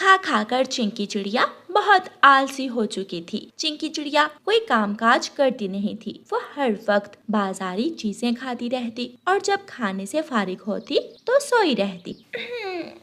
खा खा कर चिंकी चिड़िया बहुत आलसी हो चुकी थी। चिंकी चिड़िया कोई कामकाज करती नहीं थी। वो हर वक्त बाजारी चीजें खाती रहती और जब खाने से फारिग होती तो सोई रहती।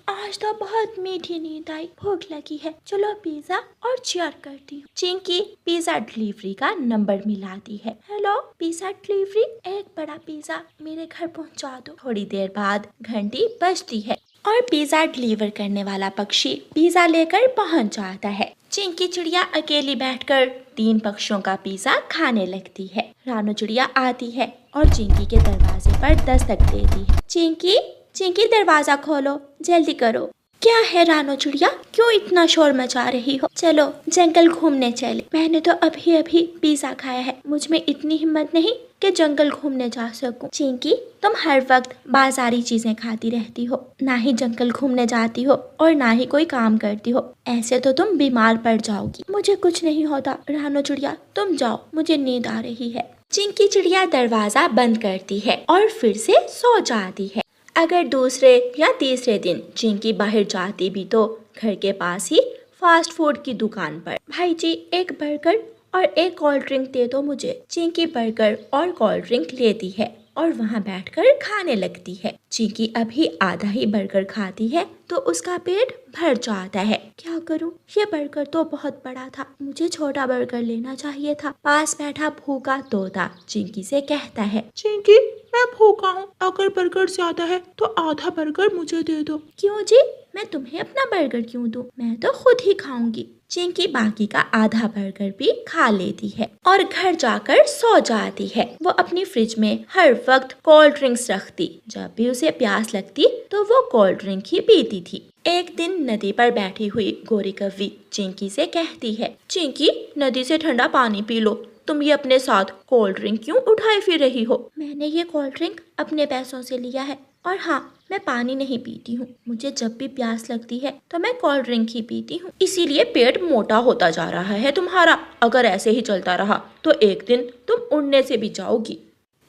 आज तो बहुत मीठी नींद आई, भूख लगी है, चलो पिज्जा और चेयर करती हूँ। चिंकी पिज्जा डिलीवरी का नंबर मिलाती है। हेलो पिज्जा डिलीवरी, एक बड़ा पिज्जा मेरे घर पहुँचा दो। थोड़ी देर बाद घंटी बजती है और पिज्जा डिलीवर करने वाला पक्षी पिज्जा लेकर पहुंच जाता है। चिंकी चिड़िया अकेली बैठकर 3 पक्षियों का पिज्जा खाने लगती है। रानू चिड़िया आती है और चिंकी के दरवाजे पर दस्तक देती है। चिंकी चिंकी दरवाजा खोलो, जल्दी करो। क्या है रानू चिड़िया, क्यों इतना शोर मचा रही हो? चलो जंगल घूमने चले। मैंने तो अभी अभी पिज्जा खाया है, मुझ में इतनी हिम्मत नहीं कि जंगल घूमने जा सकूं। चिंकी तुम हर वक्त बाजारी चीजें खाती रहती हो, ना ही जंगल घूमने जाती हो और ना ही कोई काम करती हो। ऐसे तो तुम बीमार पड़ जाओगी। मुझे कुछ नहीं होता रानू चिड़िया, तुम जाओ, मुझे नींद आ रही है। चिंकी चिड़िया दरवाजा बंद करती है और फिर से सो जाती है। अगर दूसरे या तीसरे दिन चिंकी बाहर जाती भी तो घर के पास ही फास्ट फूड की दुकान पर, भाई जी एक बर्गर और एक कोल्ड ड्रिंक दे दो मुझे। चिंकी बर्गर और कोल्ड ड्रिंक लेती है और वहाँ बैठकर खाने लगती है। चिंकी अभी आधा ही बर्गर खाती है तो उसका पेट भर जाता है। क्या करूं, ये बर्गर तो बहुत बड़ा था, मुझे छोटा बर्गर लेना चाहिए था। पास बैठा भूखा तोता चिंकी से कहता है, चिंकी मैं भूखा हूँ, अगर बर्गर ज्यादा है तो आधा बर्गर मुझे दे दो। क्यों जी, मैं तुम्हें अपना बर्गर क्यों दूं? मैं तो खुद ही खाऊंगी। चिंकी बाकी का आधा बर्गर भी खा लेती है और घर जाकर सो जाती है। वो अपनी फ्रिज में हर वक्त कोल्ड ड्रिंक्स रखती। जब भी उसे प्यास लगती तो वो कोल्ड ड्रिंक ही पीती थी। एक दिन नदी पर बैठी हुई गोरी कव्वी चिंकी से कहती है, चिंकी नदी से ठंडा पानी पी लो, तुम ये अपने साथ कोल्ड ड्रिंक क्यों उठाए फिर रही हो? मैंने ये कोल्ड ड्रिंक अपने पैसों से लिया है और हाँ, मैं पानी नहीं पीती हूँ। मुझे जब भी प्यास लगती है तो मैं कोल्ड ड्रिंक ही पीती हूँ, इसीलिए पेट मोटा होता जा रहा है तुम्हारा। अगर ऐसे ही चलता रहा तो एक दिन तुम उड़ने से भी जाओगी।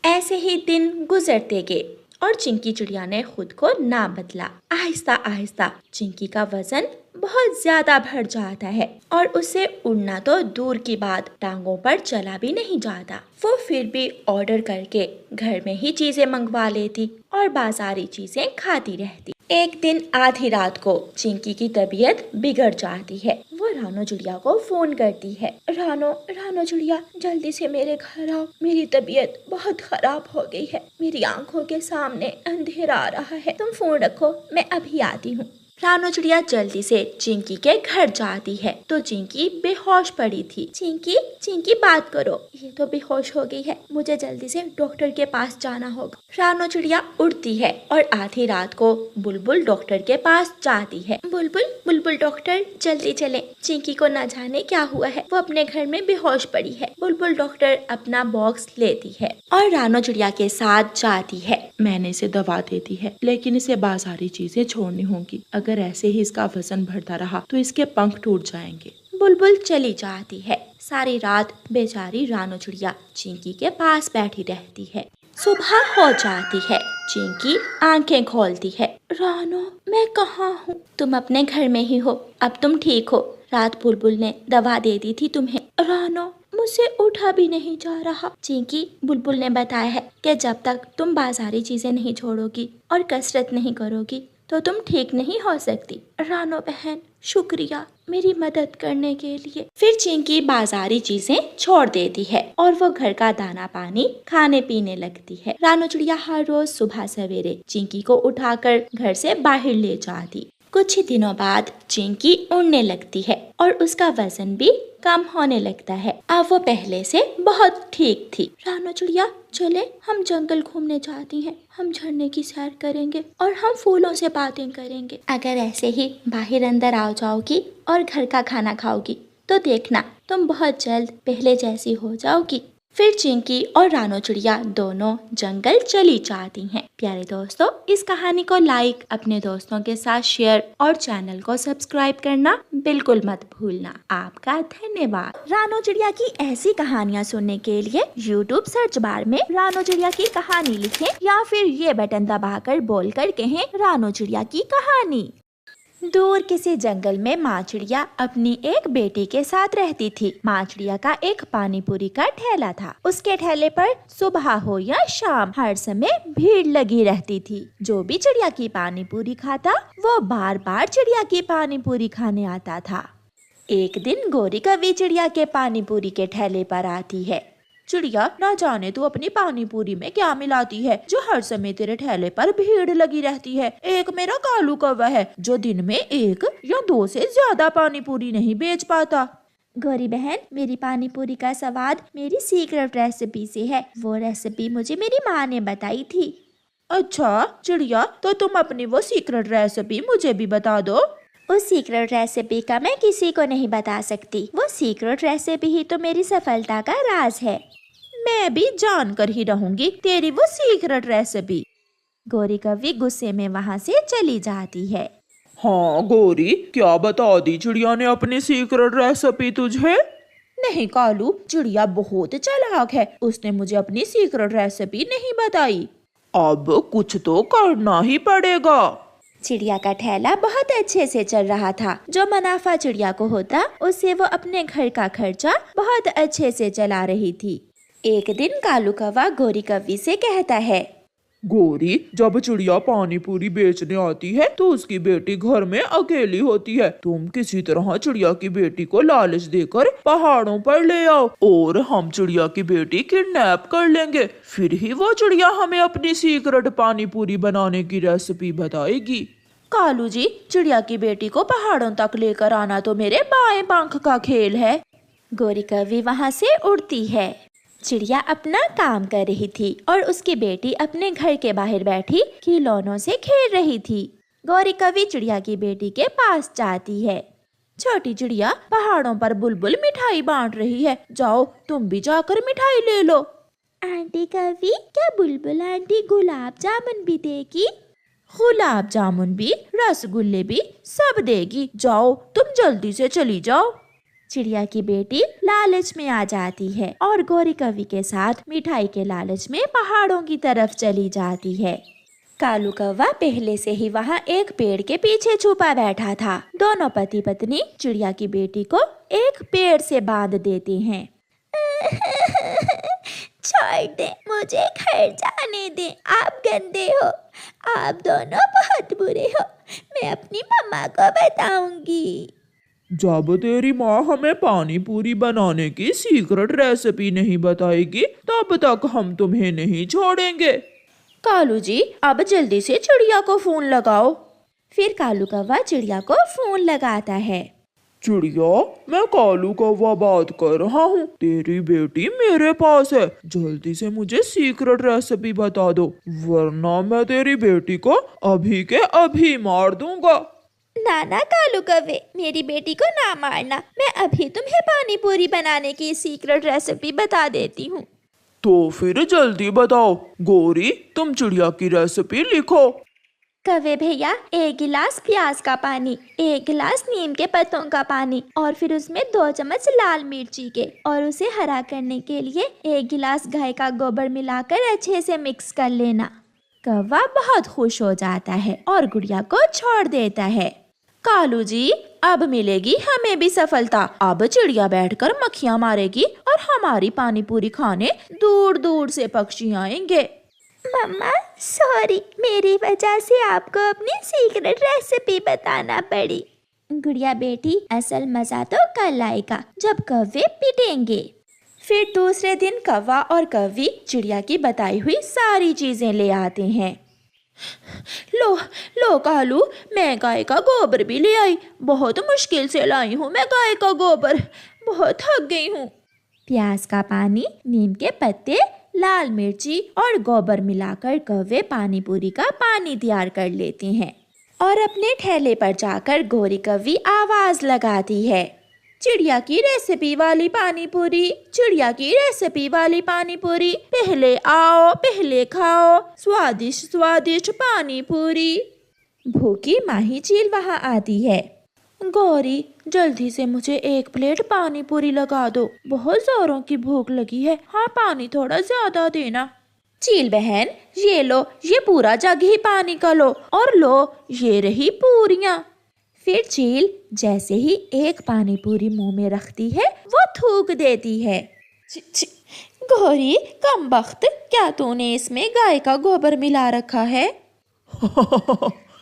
ऐसे ही दिन गुजरते गए और चिंकी चिड़िया ने खुद को ना बदला। आहिस्ता आहिस्ता चिंकी का वजन बहुत ज्यादा बढ़ जाता है और उसे उड़ना तो दूर की बात, टांगों पर चला भी नहीं जाता। वो फिर भी ऑर्डर करके घर में ही चीजें मंगवा लेती और बाजारी चीजें खाती रहती। एक दिन आधी रात को चिंकी की तबीयत बिगड़ जाती है। वो रानू चिड़िया को फोन करती है, रानू चिड़िया जल्दी से मेरे घर आओ, मेरी तबीयत बहुत खराब हो गई है, मेरी आंखों के सामने अंधेरा आ रहा है, तुम फोन रखो, मैं अभी आती हूँ। रानू चिड़िया जल्दी से चिंकी के घर जाती है तो चिंकी बेहोश पड़ी थी। चिंकी बात करो, ये तो बेहोश हो गई है, मुझे जल्दी से डॉक्टर के पास जाना होगा। रानू चिड़िया उड़ती है और आधी रात को बुलबुल डॉक्टर के पास जाती है। बुलबुल डॉक्टर जल्दी चले, चिंकी को न जाने क्या हुआ है, वो अपने घर में बेहोश पड़ी है। बुलबुल डॉक्टर अपना बॉक्स लेती है और रानू चिड़िया के साथ जाती है। मैंने इसे दवा दे दी है, लेकिन इसे बाजारी चीजें छोड़नी होंगी। अगर ऐसे ही इसका वजन बढ़ता रहा तो इसके पंख टूट जाएंगे। बुलबुल चली जाती है। सारी रात बेचारी रानू चिड़िया चिंकी के पास बैठी रहती है। सुबह हो जाती है, चिंकी आंखें खोलती है। रानू मैं कहाँ हूँ? तुम अपने घर में ही हो, अब तुम ठीक हो। रात बुलबुल ने दवा दे दी थी तुम्हें। रानू मुझसे उठा भी नहीं जा रहा। चिंकी बुलबुल ने बताया है कि जब तक तुम बाजारी चीजें नहीं छोड़ोगी और कसरत नहीं करोगी तो तुम ठीक नहीं हो सकती। रानू बहन शुक्रिया मेरी मदद करने के लिए। फिर चिंकी बाजारी चीजें छोड़ देती है और वो घर का दाना पानी खाने पीने लगती है। रानू चिड़िया हर रोज सुबह सवेरे चिंकी को उठाकर घर से बाहर ले जाती। कुछ ही दिनों बाद चिंकी उड़ने लगती है और उसका वजन भी कम होने लगता है। अब वो पहले से बहुत ठीक थी। रानू चिड़िया चले हम जंगल घूमने जाती हैं, हम झरने की सैर करेंगे और हम फूलों से बातें करेंगे। अगर ऐसे ही बाहर अंदर आ जाओगी और घर का खाना खाओगी तो देखना तुम बहुत जल्द पहले जैसी हो जाओगी। फिर चिंकी और रानू चिड़िया दोनों जंगल चली जाती हैं। प्यारे दोस्तों, इस कहानी को लाइक, अपने दोस्तों के साथ शेयर और चैनल को सब्सक्राइब करना बिल्कुल मत भूलना। आपका धन्यवाद। रानू चिड़िया की ऐसी कहानियाँ सुनने के लिए YouTube सर्च बार में रानू चिड़िया की कहानी लिखें या फिर ये बटन दबाकर बोलकर कहें रानू चिड़िया की कहानी। दूर किसी जंगल में माँ चिड़िया अपनी एक बेटी के साथ रहती थी। माँ चिड़िया का एक पानी पूरी का ठेला था। उसके ठेले पर सुबह हो या शाम हर समय भीड़ लगी रहती थी। जो भी चिड़िया की पानी पूरी खाता वो बार बार चिड़िया की पानी पूरी खाने आता था। एक दिन गोरी कौवी चिड़िया के पानी पूरी के ठेले पर आती है। चिड़िया, ना जाने तू अपनी पानी पूरी में क्या मिलाती है जो हर समय तेरे ठेले पर भीड़ लगी रहती है। एक मेरा कालू कौवा है जो दिन में 1 या 2 से ज्यादा पानी पूरी नहीं बेच पाता। गौरी बहन, मेरी पानी पूरी का स्वाद मेरी सीक्रेट रेसिपी से है। वो रेसिपी मुझे मेरी माँ ने बताई थी। अच्छा चिड़िया, तो तुम अपनी वो सीक्रेट रेसिपी मुझे भी बता दो। उस सीक्रेट रेसिपी का मैं किसी को नहीं बता सकती। वो सीक्रेट रेसिपी ही तो मेरी सफलता का राज है। मैं भी जानकर ही रहूंगी तेरी वो सीक्रेट रेसिपी। गौरी कौवी गुस्से में वहाँ से चली जाती है। हाँ गौरी, क्या बता दी चिड़िया ने अपनी सीक्रेट रेसिपी तुझे? नहीं कालू, चिड़िया बहुत चालाक है, उसने मुझे अपनी सीक्रेट रेसिपी नहीं बताई। अब कुछ तो करना ही पड़ेगा। चिड़िया का ठेला बहुत अच्छे से चल रहा था। जो मुनाफा चिड़िया को होता उससे वो अपने घर का खर्चा बहुत अच्छे से चला रही थी। एक दिन कालू कौवा गौरी कौवी से कहता है, गौरी, जब चिड़िया पानी पूरी बेचने आती है तो उसकी बेटी घर में अकेली होती है। तुम किसी तरह चिड़िया की बेटी को लालच देकर पहाड़ों पर ले आओ और हम चिड़िया की बेटी किडनैप कर लेंगे। फिर ही वो चिड़िया हमें अपनी सीक्रेट पानी पूरी बनाने की रेसिपी बताएगी। कालू जी, चिड़िया की बेटी को पहाड़ों तक लेकर आना तो मेरे बाएं पंख का खेल है। गौरी कौवी वहाँ से उड़ती है। चिड़िया अपना काम कर रही थी और उसकी बेटी अपने घर के बाहर बैठी खिलौनों से खेल रही थी। गौरी कौवी चिड़िया की बेटी के पास जाती है। छोटी चिड़िया, पहाड़ों पर बुलबुल मिठाई बांट रही है, जाओ तुम भी जाकर मिठाई ले लो। आंटी कौवी, क्या बुलबुल आंटी गुलाब जामुन भी देगी? गुलाब जामुन भी, रसगुल्ले भी, सब देगी। जाओ तुम जल्दी से चली जाओ। चिड़िया की बेटी लालच में आ जाती है और गौरी कौवी के साथ मिठाई के लालच में पहाड़ों की तरफ चली जाती है। कालू कौवा पहले से ही वहाँ एक पेड़ के पीछे छुपा बैठा था। दोनों पति पत्नी चिड़िया की बेटी को एक पेड़ से बांध देते हैं। छोड़ दे, मुझे घर जाने दे, आप गंदे हो, आप दोनों बहुत बुरे हो, मैं अपनी मम्मा को बताऊंगी। जब तेरी माँ हमें पानी पूरी बनाने की सीक्रेट रेसिपी नहीं बताएगी तब तक हम तुम्हें नहीं छोड़ेंगे। कालू जी, अब जल्दी से चिड़िया को फोन लगाओ। फिर कालू कौवा चिड़िया को फोन लगाता है। चिड़िया, मैं कालू कौवा बात कर रहा हूँ, तेरी बेटी मेरे पास है, जल्दी से मुझे सीक्रेट रेसिपी बता दो वरना मैं तेरी बेटी को अभी के अभी मार दूंगा। ना कालू कौवे, मेरी बेटी को ना मारना, मैं अभी तुम्हें पानी पूरी बनाने की सीक्रेट रेसिपी बता देती हूँ। तो फिर जल्दी बताओ। गौरी, तुम चिड़िया की रेसिपी लिखो। कौवे भैया, 1 गिलास प्याज का पानी, 1 गिलास नीम के पत्तों का पानी और फिर उसमें 2 चम्मच लाल मिर्ची के, और उसे हरा करने के लिए 1 गिलास गाय का गोबर मिलाकर अच्छे से मिक्स कर लेना। कौवा बहुत खुश हो जाता है और गुड़िया को छोड़ देता है। कालू जी, अब मिलेगी हमें भी सफलता। अब चिड़िया बैठकर मक्खियाँ मारेगी और हमारी पानी पूरी खाने दूर दूर से पक्षी आएंगे। मम्मा सॉरी, मेरी वजह से आपको अपनी सीक्रेट रेसिपी बताना पड़ी। गुड़िया बेटी, असल मजा तो कल आएगा जब कौवे पिटेंगे। फिर दूसरे दिन कौवा और कौवी चिड़िया की बताई हुई सारी चीजें ले आते हैं। लो कालू, मैं गाय का गोबर भी ले आई, बहुत मुश्किल से लाई हूँ मैं गाय का गोबर, बहुत थक गई हूँ। प्याज का पानी, नीम के पत्ते, लाल मिर्ची और गोबर मिलाकर कौवे पानी पूरी का पानी तैयार कर लेते हैं और अपने ठेले पर जाकर गौरी कौवी आवाज लगाती है, चिड़िया की रेसिपी वाली पानी पूरी, चिड़िया की रेसिपी वाली पानी पूरी, पहले आओ पहले खाओ, स्वादिष्ट स्वादिष्ट पानी पूरी। भूखी माही चील वहाँ आती है। गौरी, जल्दी से मुझे 1 प्लेट पानी पूरी लगा दो, बहुत जोरों की भूख लगी है। हाँ, पानी थोड़ा ज्यादा देना। चील बहन, ये लो, ये पूरा जग ही पानी का लो, और लो, ये रही पूरियाँ। फिर चील जैसे ही एक पानी पूरी मुंह में रखती है वो थूक देती है। छी छी, गौरी कमबख्त, क्या तूने इसमें गाय का गोबर मिला रखा है?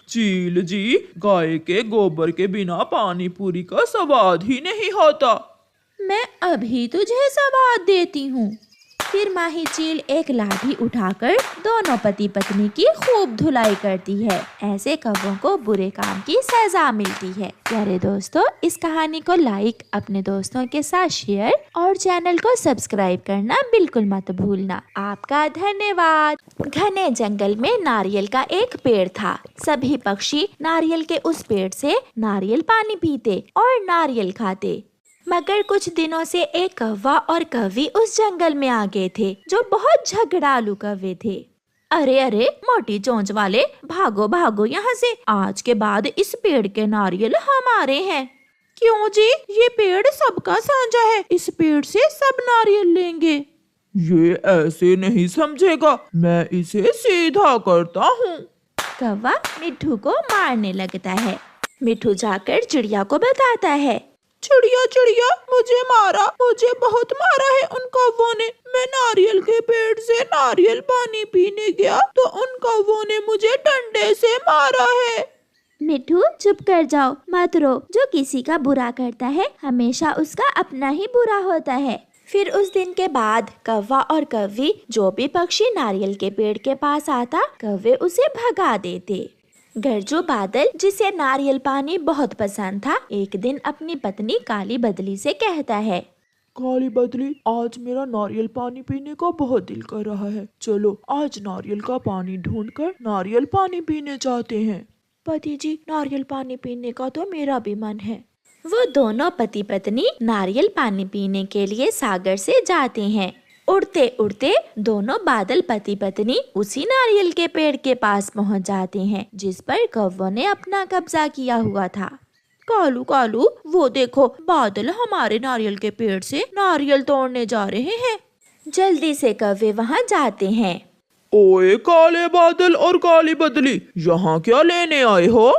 चील जी, गाय के गोबर के बिना पानी पूरी का स्वाद ही नहीं होता। मैं अभी तुझे स्वाद देती हूँ। फिर माही चील एक लाठी उठाकर दोनों पति पत्नी की खूब धुलाई करती है। ऐसे कौवों को बुरे काम की सजा मिलती है। प्यारे दोस्तों, इस कहानी को लाइक, अपने दोस्तों के साथ शेयर और चैनल को सब्सक्राइब करना बिल्कुल मत भूलना। आपका धन्यवाद। घने जंगल में नारियल का एक पेड़ था। सभी पक्षी नारियल के उस पेड़ से नारियल पानी पीते और नारियल खाते। मगर कुछ दिनों से एक कौवा और कौवी उस जंगल में आ गए थे, जो बहुत झगड़ालू कौवे थे। अरे अरे मोटी चोंच वाले, भागो भागो यहाँ से, आज के बाद इस पेड़ के नारियल हमारे हैं। क्यों जी, ये पेड़ सबका साझा है, इस पेड़ से सब नारियल लेंगे। ये ऐसे नहीं समझेगा, मैं इसे सीधा करता हूँ। कौवा मिट्ठू को मारने लगता है। मिट्ठू जाकर चिड़िया को बताता है। चिड़िया चिड़िया, मुझे मारा, मुझे बहुत मारा है उन कौवों ने। मैं नारियल के पेड़ से नारियल पानी पीने गया तो उन कौवों ने मुझे डंडे से मारा है। मिट्ठू चुप कर जाओ, मत रो। जो किसी का बुरा करता है हमेशा उसका अपना ही बुरा होता है। फिर उस दिन के बाद कौवा और कौवी, जो भी पक्षी नारियल के पेड़ के पास आता, कौवे उसे भगा देते। गरजू बादल, जिसे नारियल पानी बहुत पसंद था, एक दिन अपनी पत्नी काली बदली से कहता है। काली बदली, आज मेरा नारियल पानी पीने का बहुत दिल कर रहा है। चलो आज नारियल का पानी ढूंढकर नारियल पानी पीने जाते हैं। पति जी, नारियल पानी पीने का तो मेरा भी मन है। वो दोनों पति पत्नी नारियल पानी पीने के लिए सागर से जाते हैं। उड़ते उड़ते दोनों बादल पति पत्नी उसी नारियल के पेड़ के पास पहुंच जाते हैं, जिस पर कौवों ने अपना कब्जा किया हुआ था। कालू कालू, वो देखो, बादल हमारे नारियल के पेड़ से नारियल तोड़ने जा रहे हैं। जल्दी से कौवे वहां जाते हैं। ओए काले बादल और काली बदली, यहाँ क्या लेने आए हो?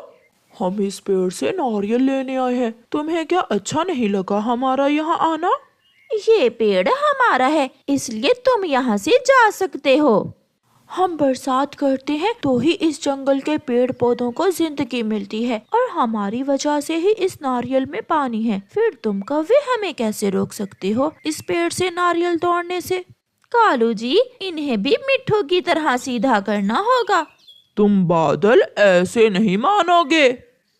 हम इस पेड़ से नारियल लेने आए हैं। तुम्हें क्या अच्छा नहीं लगा हमारा यहाँ आना? ये पेड़ हमारा है, इसलिए तुम यहाँ से जा सकते हो। हम बरसात करते हैं तो ही इस जंगल के पेड़ पौधों को जिंदगी मिलती है और हमारी वजह से ही इस नारियल में पानी है। फिर तुम कौवे हमें कैसे रोक सकते हो इस पेड़ से नारियल तोड़ने से? कालू जी, इन्हें भी मिट्ठू की तरह सीधा करना होगा। तुम बादल ऐसे नहीं मानोगे।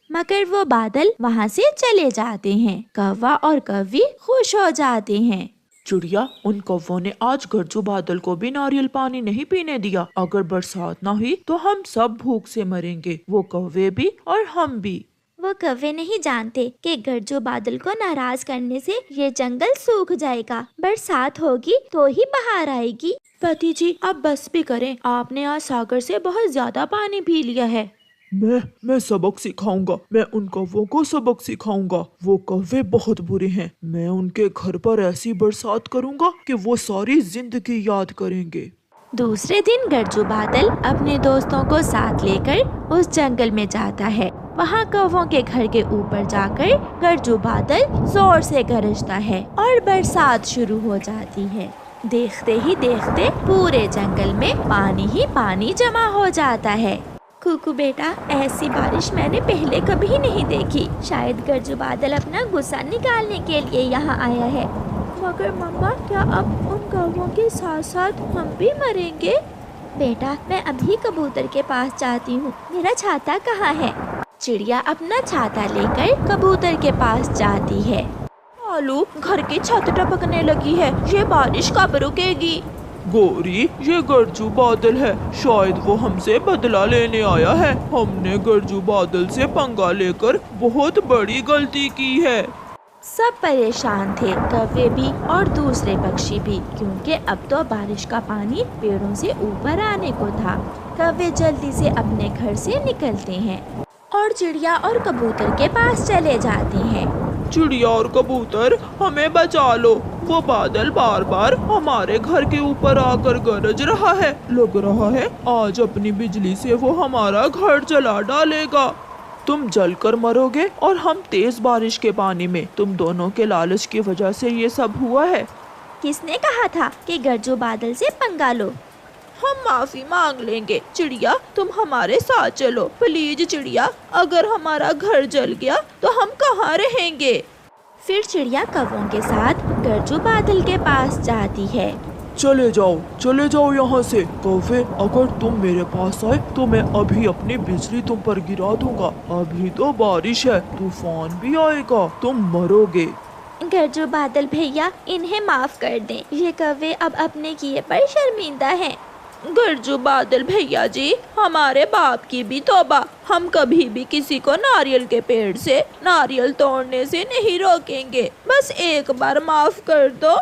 मगर वो बादल वहाँ से चले जाते हैं। कौवा और कौवी खुश हो जाते हैं। चिड़िया, उन कौवों ने आज गरजू बादल को भी नारियल पानी नहीं पीने दिया। अगर बरसात ना हुई तो हम सब भूख से मरेंगे, वो कौवे भी और हम भी। वो कौवे नहीं जानते कि गरजू बादल को नाराज करने से ये जंगल सूख जाएगा। बरसात होगी तो ही बहार आएगी। पति जी, अब बस भी करें, आपने आज सागर से बहुत ज्यादा पानी पी लिया है। मैं सबक सिखाऊंगा, मैं उन कौवों को सबक सिखाऊंगा। वो कौवे बहुत बुरे हैं। मैं उनके घर पर ऐसी बरसात करूंगा कि वो सारी जिंदगी याद करेंगे। दूसरे दिन गरजू बादल अपने दोस्तों को साथ लेकर उस जंगल में जाता है। वहाँ कौवों के घर के ऊपर जाकर गरजू बादल जोर से गरजता है और बरसात शुरू हो जाती है। देखते ही देखते पूरे जंगल में पानी ही पानी जमा हो जाता है। कुकू बेटा, ऐसी बारिश मैंने पहले कभी नहीं देखी। शायद गरजू बादल अपना गुस्सा निकालने के लिए यहाँ आया है। मगर मम्मा, क्या अब उन कौवों के साथ साथ हम भी मरेंगे? बेटा, मैं अभी कबूतर के पास जाती हूँ। मेरा छाता कहाँ है? चिड़िया अपना छाता लेकर कबूतर के पास जाती है। आलू, घर की छत टपकने लगी है, ये बारिश कब रुकेगी? गौरी, ये गरजू बादल है, शायद वो हमसे बदला लेने आया है। हमने गरजू बादल से पंगा लेकर बहुत बड़ी गलती की है। सब परेशान थे, कौवे भी और दूसरे पक्षी भी, क्योंकि अब तो बारिश का पानी पेड़ों से ऊपर आने को था। कौवे जल्दी से अपने घर से निकलते हैं और चिड़िया और कबूतर के पास चले जाते हैं। चिड़िया और कबूतर, हमें बचा लो, वो बादल बार बार हमारे घर के ऊपर आकर गरज रहा है। लग रहा है आज अपनी बिजली से वो हमारा घर जला डालेगा। तुम जलकर मरोगे और हम तेज बारिश के पानी में। तुम दोनों के लालच की वजह से ये सब हुआ है। किसने कहा था कि गरजू बादल से पंगा लो? हम माफी मांग लेंगे। चिड़िया तुम हमारे साथ चलो प्लीज। चिड़िया अगर हमारा घर जल गया तो हम कहाँ रहेंगे? फिर चिड़िया कौवों के साथ गरजू बादल के पास जाती है। चले जाओ यहाँ से। कौवे, अगर तुम मेरे पास आए तो मैं अभी अपनी बिजली तुम पर गिरा दूंगा। अभी तो बारिश है, तूफान भी आएगा, तुम मरोगे। गरजू बादल भैया इन्हें माफ कर दें, ये कौवे अब अपने किए पर शर्मिंदा हैं। गरजू बादल भैया जी, हमारे बाप की भी तौबा। हम कभी भी किसी को नारियल के पेड़ से नारियल तोड़ने से नहीं रोकेंगे। बस एक बार माफ कर दो।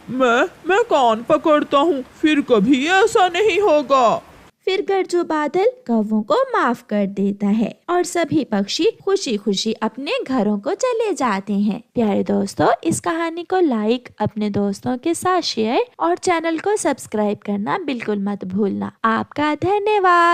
मैं कान पकड़ता हूँ, फिर कभी ऐसा नहीं होगा। फिर गरजू बादल कौवों को माफ कर देता है और सभी पक्षी खुशी खुशी अपने घरों को चले जाते हैं। प्यारे दोस्तों, इस कहानी को लाइक, अपने दोस्तों के साथ शेयर और चैनल को सब्सक्राइब करना बिल्कुल मत भूलना। आपका धन्यवाद।